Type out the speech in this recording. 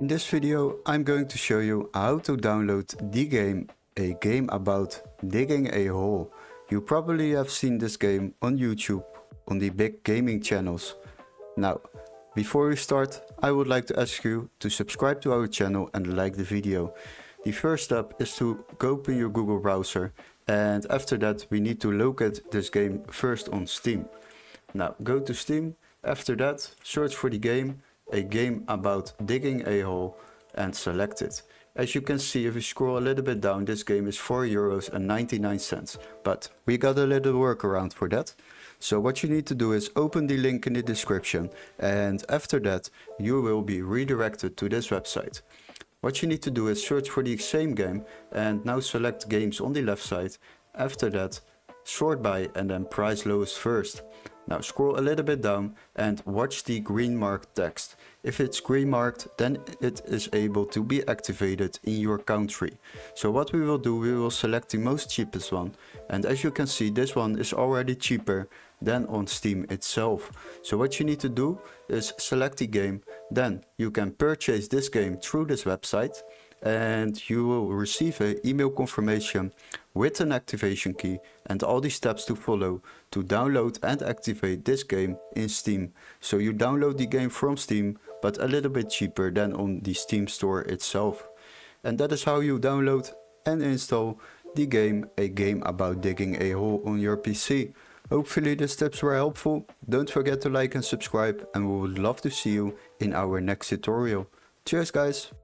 In this video I'm going to show you how to download the game, a game about digging a hole. You probably have seen this game on YouTube, on the big gaming channels. Now, before we start, I would like to ask you to subscribe to our channel and like the video. The first step is to go open your Google browser, and after that we need to locate this game first on Steam. Now go to Steam, after that search for the game, a game about digging a hole, and select it. As you can see, if you scroll a little bit down, this game is €4.99, but we got a little workaround for that. So what you need to do is open the link in the description, and after that you will be redirected to this website. What you need to do is search for the same game and now select games on the left side. After that, sort by and then price lowest first. Now scroll a little bit down and watch the green marked text. If it's green marked, then it is able to be activated in your country. So what we will do, we will select the most cheapest one. And as you can see, this one is already cheaper than on Steam itself. So what you need to do is select the game. Then you can purchase this game through this website, and you will receive an email confirmation with an activation key and all the steps to follow to download and activate this game in Steam. So you download the game from Steam, but a little bit cheaper than on the Steam store itself. And that is how you download and install the game, a game about digging a hole on your PC. Hopefully these tips were helpful. Don't forget to like and subscribe, and we would love to see you in our next tutorial. Cheers guys!